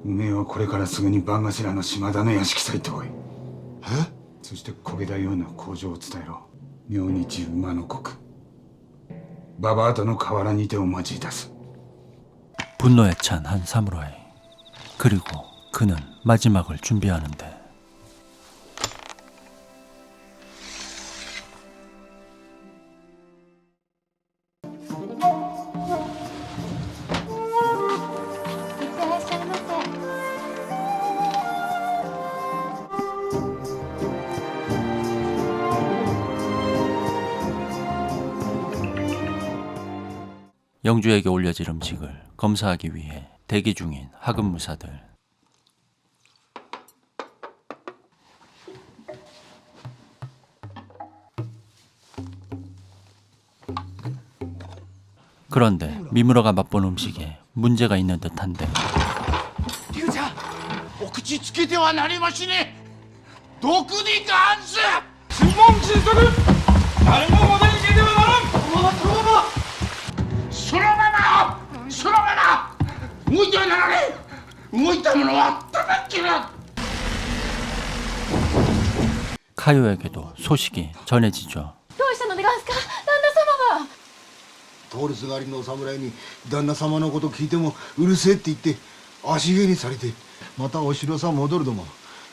おめえはこれからすぐに番頭の島田の屋敷さ行ってこい。そして焦げたような工場を伝えろ。明日馬の国馬場跡の河原にてお待ちいたす。 분노에 찬 한 사무라이. 그리고 그는 마지막을 준비하는데 영주에게 올려질 음식을 검사하기 위해 대기 중인 하급무사들. 그런데 미무라가 맛본 음식에 문제가 있는 듯한데. 龍ちゃん、お口つけてはなりましね。毒に関す。注文迅速。誰も戻りけてはならん。そのまま、そのまま。動いてはならねえ。動いたものは叩き切る。 카요에게도 소식이 전해지죠. どうしたのでがんすか、旦那様が。通りすがりの侍に旦那様のこと聞いてもうるせえって言って足毛にされて、またお城さん戻るども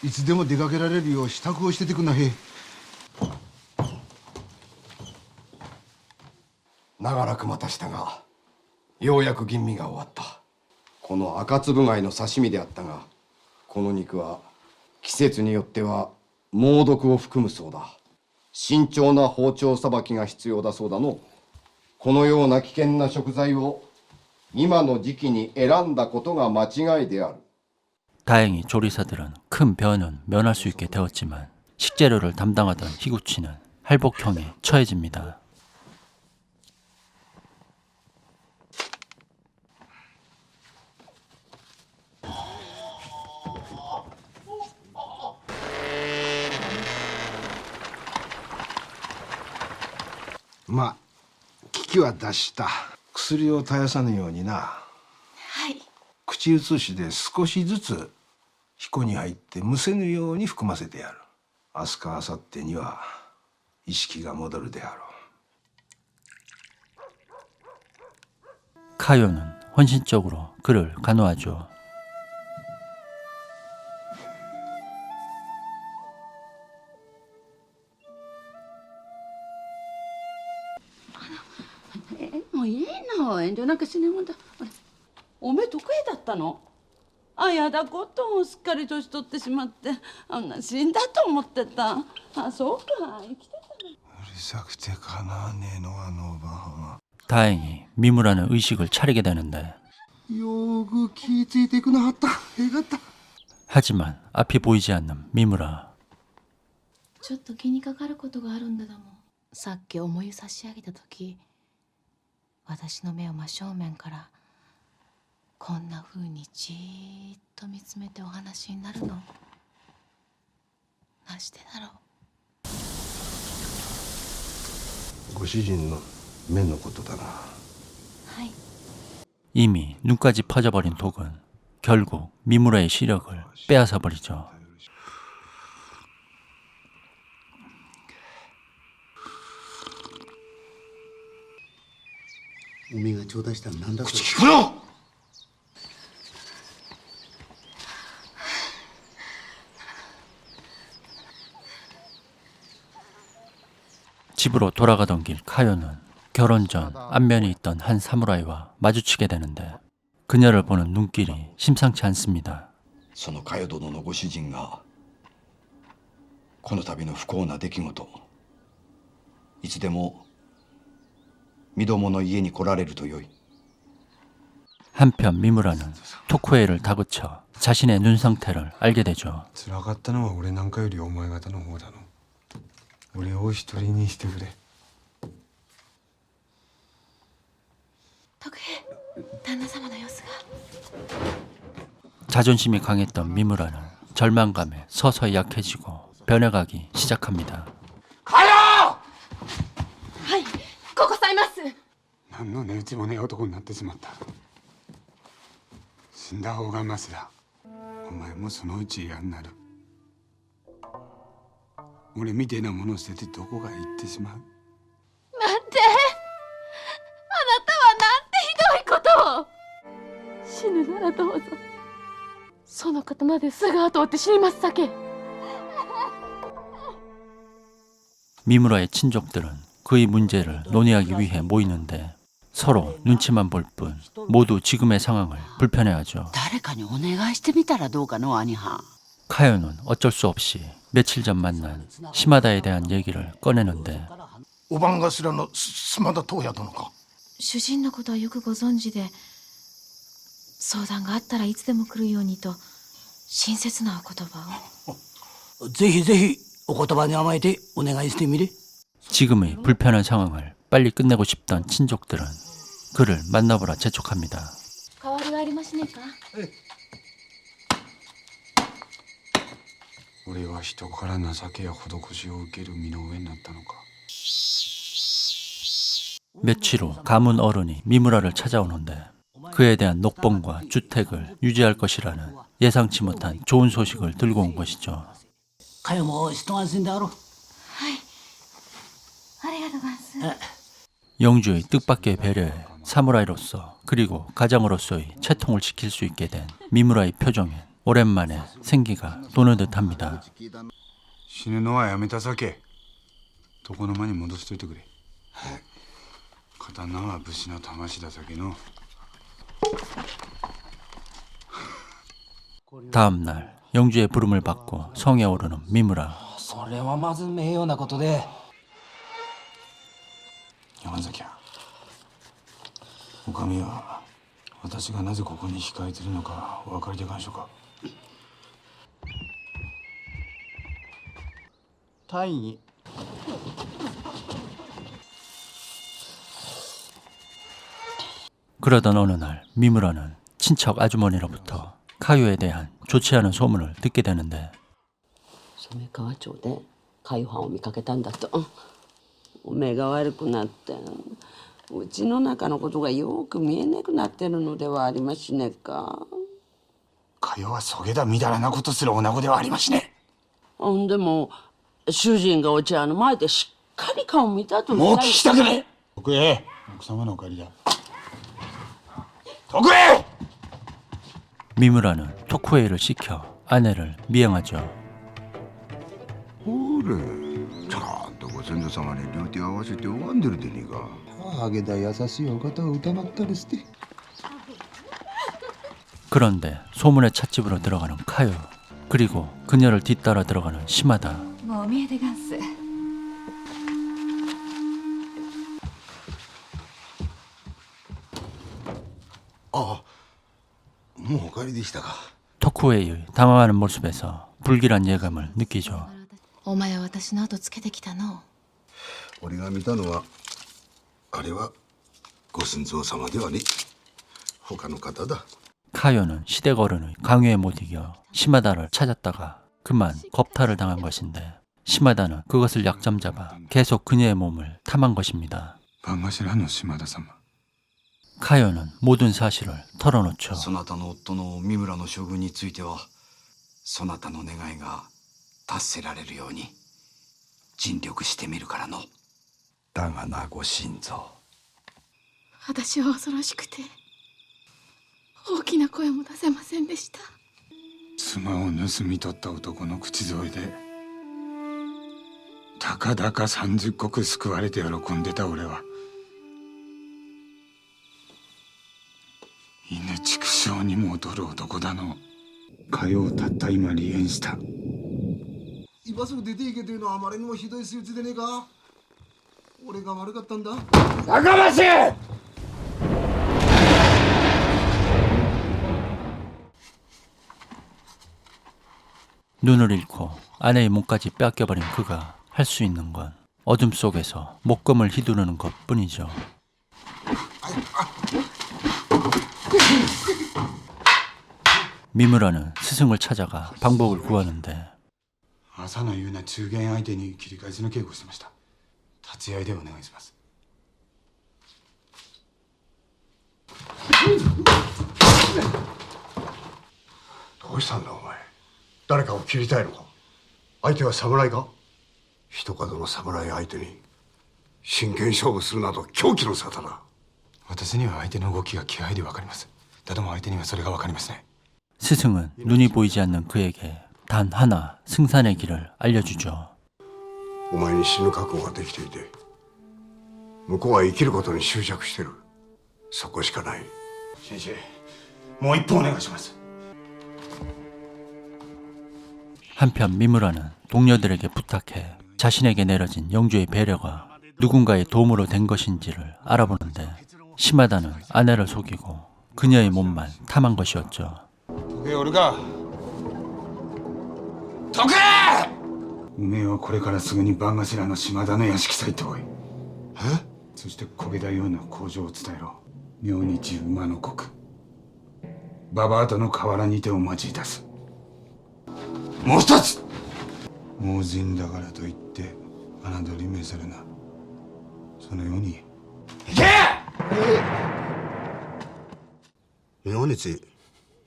いつでも出かけられるよう支度をしててくんなへ。長らく待たしたがようやく吟味が終わった。この赤粒貝の刺身であったが、この肉は季節によっては猛毒を含むそうだ。慎重な包丁さばきが必要だそうだの。このような危険な食材を今の時期に選んだことが間違いである。 다행히 조리사들은 큰 변은 면할 수 있게 되었지만 식재료를 담당하던 히구치는 할복형에 처해집니다.まあ危機は脱した。薬を絶やさぬようにな。はい。口移しで少しずつ彦に入ってむせぬように含ませてやる。明日か明後日には意識が戻るであろう。 카요는 헌신적으로 그를 간호하죠. もういいの、遠慮なんかしねえもんだ。あれ、おめえ得意だったの？あ、やだことをすっかり年取ってしまって、あんな死んだと思ってた。あ、そうか、生きてたの。うるさくてかなわねえのはのばは。 다행히 미무라는 의식을 차리게 되는데 よく気ぃついていくなはった。えがった。 하지만 앞이 보이지 않는 미무라. ちょっと気にかかることがあるんだもん。さっき重湯差し上げた時、私の目を真正面からこんな風にじーっと見つめてお話になるの、なしてだろう。ご主人の目のことだな。はい。 이미 눈까지 퍼져버린 독은 결국 미무라의 시력을 빼앗아 버리죠. おめえが頂戴したのなんだそれ。聞くの。 집으로 돌아가던 길 카요는 결혼 전 안면이 있던 한 사무라이와 마주치게 되는데 그녀를 보는 눈길이 심상치 않습니다. その佳代殿のご主人がこの度の不幸な出来事、いつでも身どもの家に来られるとよい。 한편 미무라는 토쿠에를 다그쳐 자신의 눈 상태를 알게 되죠. 辛かったのは俺なんかよりお前方の方だの。俺を一人にしてくれ。徳平、旦那様の様子が。 자존심이 강했던 미무라는 절망감에 서서히 약해지고 변해가기 시작합니다. はい、ここさいます。何の値打ちもねえ男になってしまった。死んだ方がマシだ。お前もそのうち嫌になる。俺みてえなものを捨ててどこかへ行ってしまう。なんてあなたはなんてひどいことを。死ぬならどうぞその刀ですぐ後を追って死にますさけ。 미무라의 친족들은 그의 문제를 논의하기 위해 모이는데 서로 눈치만 볼 뿐 모두 지금의 상황을 불편해하죠. 誰かにお願いしてみたらどうかの兄はん。 카요는 어쩔 수 없이 며칠 전 만난 시마다에 대한 얘기를 꺼내는데 お番頭の島田東也殿か。主人のことはよくご存知で、相談があったらいつでも来るようにと親切なお言葉を。ぜひぜひお言葉に甘えてお願いしてみれ。 지금의 불편한 상황을 빨리 끝내고 싶던 친족들은 그를 만나보라 재촉합니다. 代わりはありましねか。俺は人から情けや施しを受ける身の上になったのか。 며칠 후 가문 어른이 미무라를 찾아오는데 그에 대한 녹봉과 주택을 유지할 것이라는 예상치 못한 좋은 소식을 들고 온 것이죠. かよも一安心であろう。ありがとうございます。 영주의 뜻밖의 배려에 사무라이로서 그리고 가장으로서의 채통을 지킬 수 있게 된 미무라의 표정엔 오랜만에 생기가 도는 듯합니다. 死ぬのはやめたさけ。床の間に戻しといてくれ。刀は武士の魂ださけの。 다음 날 영주의 부름을 받고 성에 오르는 미무라. それはまず名誉なことで。山崎や、お上は私がなぜここに控えているのかお分かりでかんしょうか。大義。 그러던 어느 날 미무라는 친척 아주머니로부터 카요에 대한 좋지 않은 소문을 듣게 되는데 染川町で海藩を見かけたんだと。目が悪くなってうちの中のことがよく見えなくなってるのではありましねか。かよはそげだみだらなことする女子ではありましね。でも主人がお茶の前でしっかり顔見たと。もう聞きたくねえ。徳へ、奥様のお借りだ。徳へ。 미무라는 토쿠에이를 시켜 아내를 미행하죠. ほれ、ちゃんとご先祖様に両手を合わせて拝んでるでねえか。あげだ優しいお方を歌まったりして。 그런데 소문의 찻집으로 들어가는 카요, 그리고 그녀를 뒤따라 들어가는 시마다. もうお見えでがんす。ああ、もうお帰りでしたか。 토쿠에이의 당황하는 모습에서 불길한 예감을 느끼죠. お前は私の後つけてきたの。俺が見たのは、あれはご先祖様ではねえ。他の方だ。 카요는 시댁 어른의 강요에 못 이겨 시마다를 찾았다가 그만 겁탈을 당한 것인데 시마다는 그것을 약점 잡아 계속 그녀의 몸을 탐한 것입니다. 番頭の島田様。 카요는 모든 사실을 털어놓죠. そなたの夫の三村の将軍についてはそなたの願いが達せられるように尽力してみるからの。だがなご新造、私は恐ろしくて大きな声も出せませんでした。妻を盗み取った男の口添えでたかだか30石救われて喜んでた俺は犬畜生にも踊る男だの。かようたった今離縁した。今すぐ出ていけというのはあまりにもひどい仕打ちでねえか。俺が悪かったんだ。 高橋。 눈을 잃고 아내의 몸까지 빼앗겨버린 그가 할 수 있는 건 어둠 속에서 목검을 휘두르는 것뿐이죠. 미무라는 스승을 찾아가 방법을 구하는데 朝の言うな中間相手に切り返しの稽古をしてました。立ち会いでお願いします。どうしたんだお前。誰かを切りたいのか。相手は侍か。一角の侍相手に真剣勝負するなど狂気の沙汰だ。私には相手の動きが気配でわかります。だども相手にはそれがわかりますね。 스승은 눈이 보이지 않는 그에게 단 하나 승산의 길을 알려주죠. お前に死ぬ覚悟ができていて、向こうは生きることに執着してる。そこしかない。先生、もう一本お願いします。 한편 미무라는 동료들에게 부탁해 자신에게 내려진 영주의 배려가 누군가의 도움으로 된 것인지를 알아보는데 시마다는 아내를 속이고 그녀의 몸만 탐한 것이었죠. 時計おるか。時計。おめえはこれからすぐに番頭の島田の屋敷さ行ってこい。そして焦げたような工場を伝えろ。明日馬の国馬場跡の河原にてお待ちいたす。もう一つ。盲人だからといって侮り召されな。そのように行け。明日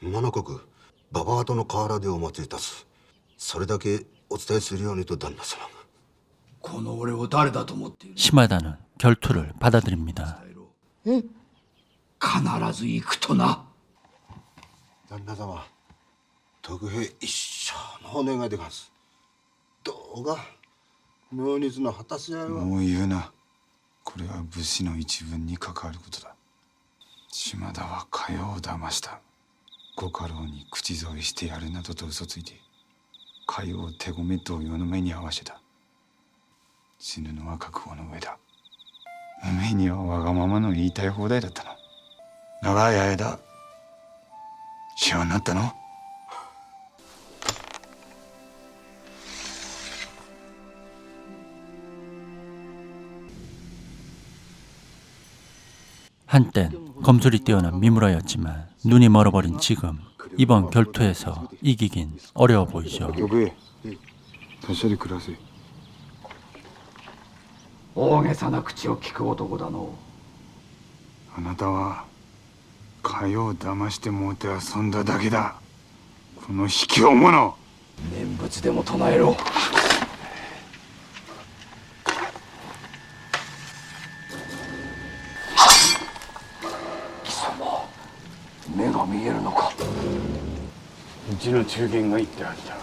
馬の国馬場跡の河原でお待ちいたす。それだけお伝えするようにと旦那様が。この俺を誰だと思っている。 시마다는 결투를 받아들입니다. 必ず行くとな。旦那様、徳平一生のお願いでがす。どうが明日の果たし合いは。もう言うな。これは武士の一分に関わることだ。島田はかよを騙した。ご家老に口添えしてやるなどと嘘ついてかよを手ごめ同様の目に合わせた。死ぬのは覚悟の上だ。おめえにはわがままの言いたい放題だったの。長い間世話になったの。 한땐 검술이 뛰어난 미무라였지만 눈이 멀어버린 지금 이번 결투에서 이기긴 어려워 보이죠. 大げさな口を聞く男だの。あなたはかよを騙してもうて遊んだだけだ。この卑怯者。念仏でも唱えろ。貴様、目が見えるのか。うちの中間が言ってあげた。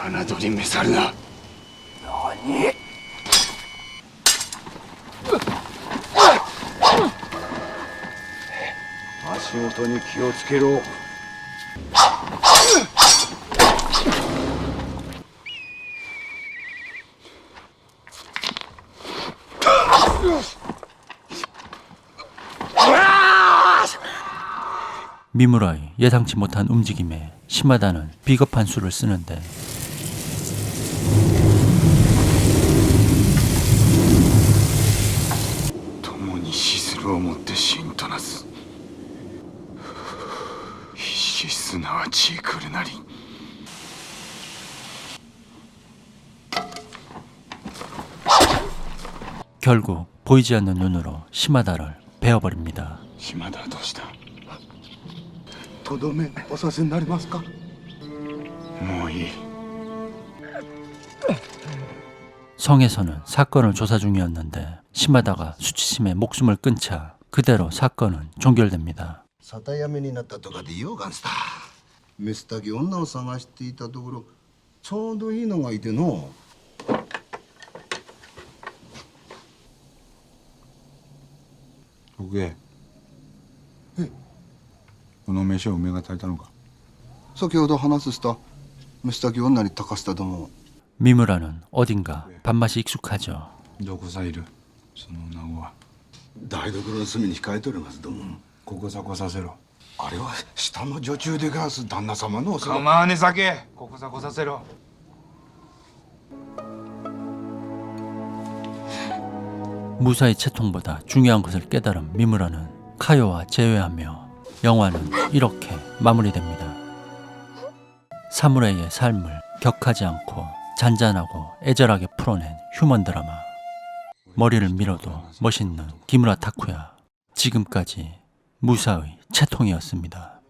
侮り召さるな。何。足元に気をつけろ。미무라의 예상치 못한 움직임에 시마다는 비겁한 수를 쓰는데共に死するをもって死んとなす。死すなわち来るなり。 결국 보이지 않는 눈으로 시마다를 베어버립니다. 島田はどうした。とどめおさせになりますか。もういい。 성에서는 사건을 조사 중이었는데 시마다가 수치심에 목숨을 끊자 그대로 사건은 종결됩니다. 里やめになったとかでようがんした。メスタギ女を探していたところちょうどいいのがいての。徳江。この飯を梅が炊いたのか。先ほど話すしたメスタギ女に高したども。 미무라는 어딘가 밥맛이 익숙하죠. どこさいる。その女子は。台所の隅に控えておりますども。ここさこさせろ。あれは下の女中でがす旦那様のお世話。構わね酒。ここさこさせろ。 무사히 채통보다 중요한 것을 깨달은 미무라는 카요와 재회하며 영화는 이렇게 마무리됩니다. 사무라이의 삶을 격하지 않고 잔잔하고 애절하게 풀어낸 휴먼 드라마. 머리를 밀어도 멋있는 기무라 타쿠야. 지금까지 무사의 채통이었습니다.